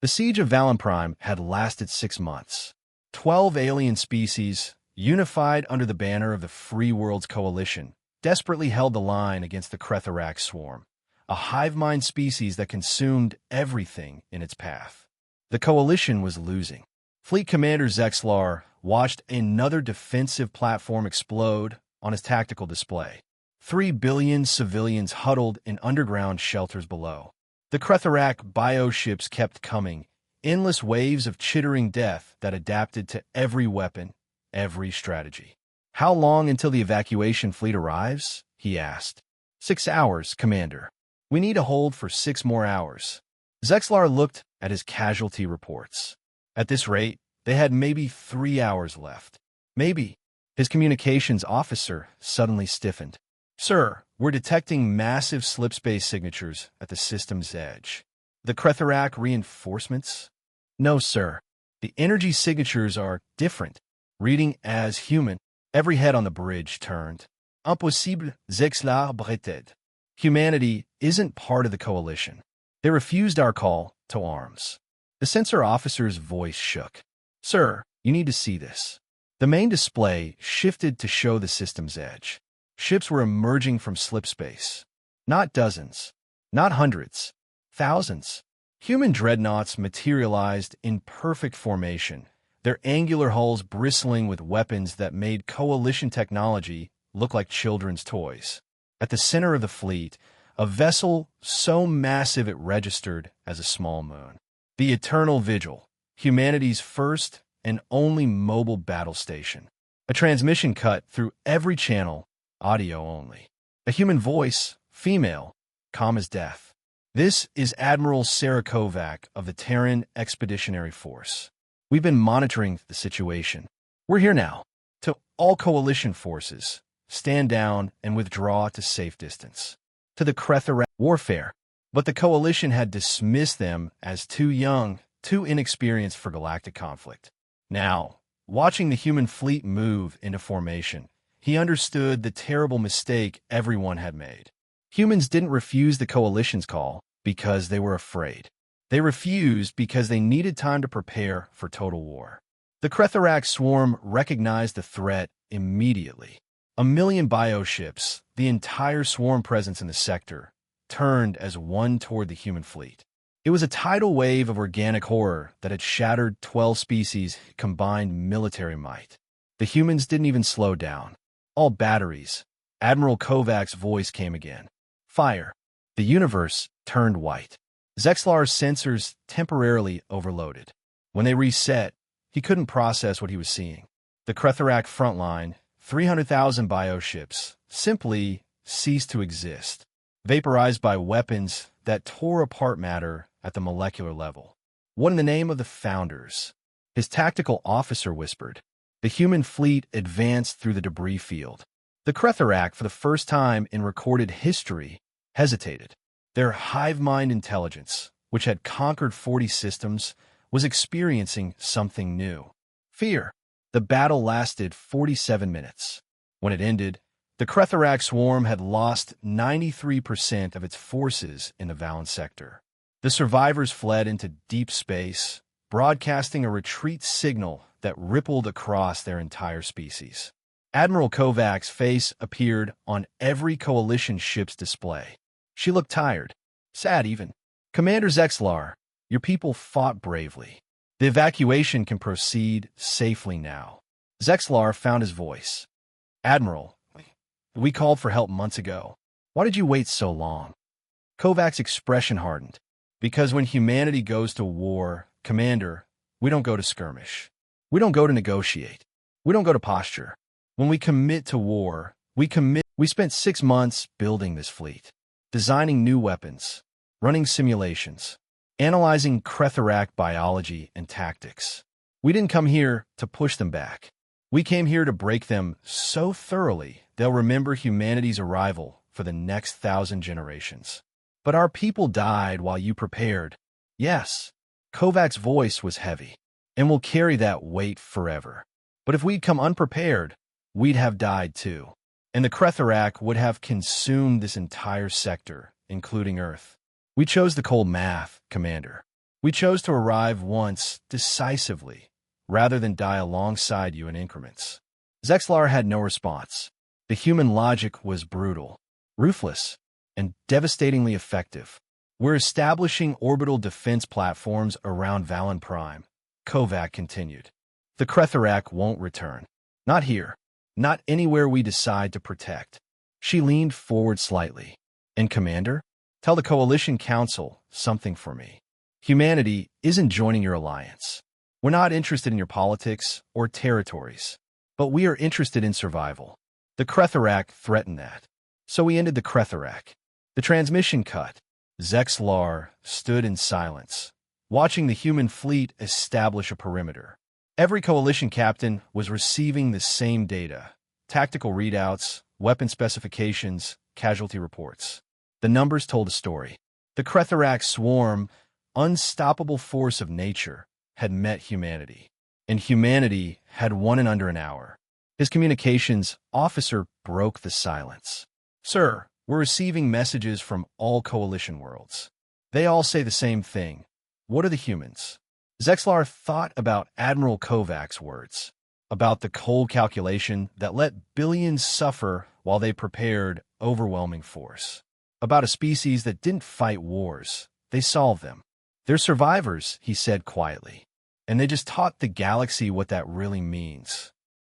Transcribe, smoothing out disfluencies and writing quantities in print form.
The siege of Valenprime had lasted 6 months. 12 alien species, unified under the banner of the Free Worlds Coalition, desperately held the line against the Cretherac swarm, a hive-mind species that consumed everything in its path. The Coalition was losing. Fleet Commander Zexlar watched another defensive platform explode on his tactical display. 3 billion civilians huddled in underground shelters below. The Cretherac bioships kept coming, endless waves of chittering death that adapted to every weapon, every strategy. "How long until the evacuation fleet arrives?" he asked. 6 hours, Commander. We need to hold for 6 more hours. Zexlar looked at his casualty reports. At this rate, they had maybe 3 hours left. Maybe. His communications officer suddenly stiffened. "Sir, we're detecting massive slipspace signatures at the system's edge." "The Cretherac reinforcements?" "No, sir. The energy signatures are different. Reading as human." Every head on the bridge turned. "Impossible," Zexlar breathed. "Humanity isn't part of the Coalition. They refused our call to arms." The sensor officer's voice shook. "Sir, you need to see this." The main display shifted to show the system's edge. Ships were emerging from slipspace. Not dozens, not hundreds, thousands. Human dreadnoughts materialized in perfect formation, their angular hulls bristling with weapons that made Coalition technology look like children's toys. At the center of the fleet, a vessel so massive it registered as a small moon. The Eternal Vigil, humanity's first and only mobile battle station. A transmission cut through every channel, audio only. A human voice, female, calm as death. "This is Admiral Sarah Kovac of the Terran Expeditionary Force. We've been monitoring the situation. We're here now. To all Coalition forces, stand down and withdraw to safe distance." To the Cretherac warfare. But the Coalition had dismissed them as too young, too inexperienced for galactic conflict. Now, watching the human fleet move into formation, he understood the terrible mistake everyone had made. Humans didn't refuse the Coalition's call because they were afraid. They refused because they needed time to prepare for total war. The Cretherac swarm recognized the threat immediately. 1 million bioships, the entire swarm presence in the sector, turned as one toward the human fleet. It was a tidal wave of organic horror that had shattered 12 species' combined military might. The humans didn't even slow down. "All batteries." Admiral Kovac's voice came again. "Fire." The universe turned white. Zexlar's sensors temporarily overloaded. When they reset, he couldn't process what he was seeing. The Cretherac frontline, 300,000 bioships, simply ceased to exist, vaporized by weapons that tore apart matter at the molecular level. "What in the name of the Founders?" his tactical officer whispered. The human fleet advanced through the debris field. The Cretherac, for the first time in recorded history, hesitated. Their hive-mind intelligence, which had conquered 40 systems, was experiencing something new. Fear. The battle lasted 47 minutes. When it ended, the Cretherac swarm had lost 93% of its forces in the Valen sector. The survivors fled into deep space, broadcasting a retreat signal that rippled across their entire species. Admiral Kovac's face appeared on every Coalition ship's display. She looked tired, sad even. "Commander Zexlar, your people fought bravely. The evacuation can proceed safely now." Zexlar found his voice. "Admiral, we called for help months ago. Why did you wait so long?" Kovac's expression hardened. "Because when humanity goes to war, Commander, we don't go to skirmish. We don't go to negotiate. We don't go to posture. When we commit to war, we commit. We spent 6 months building this fleet, designing new weapons, running simulations, analyzing Cretherac biology and tactics. We didn't come here to push them back. We came here to break them so thoroughly they'll remember humanity's arrival for the next 1,000 generations. But our people died while you prepared." "Yes." Kovac's voice was heavy. "And we'll carry that weight forever. But if we'd come unprepared, we'd have died too. And the Cretherac would have consumed this entire sector, including Earth. We chose the cold math, Commander. We chose to arrive once, decisively, rather than die alongside you in increments. Zexlar had no response. The human logic was brutal, ruthless, and devastatingly effective. We're establishing orbital defense platforms around Valen Prime, Kovac continued. The Kretherac won't return. Not here. Not anywhere we decide to protect. She leaned forward slightly. And Commander? Tell the Coalition Council something for me. Humanity isn't joining your alliance. We're not interested in your politics or territories, but we are interested in survival. The Kretherac threatened that. So we ended the Kretherac. The transmission cut. Zexlar stood in silence, watching the human fleet establish a perimeter. Every coalition captain was receiving the same data: tactical readouts, weapon specifications, casualty reports. The numbers told a story. The Kretherac swarm, unstoppable force of nature, had met humanity. And humanity had won in under an hour. His communications officer broke the silence. Sir, we're receiving messages from all coalition worlds. They all say the same thing. What are the humans? Zexlar thought about Admiral Kovac's words, about the cold calculation that let billions suffer while they prepared overwhelming force, about a species that didn't fight wars, they solved them. They're survivors, he said quietly, and they just taught the galaxy what that really means.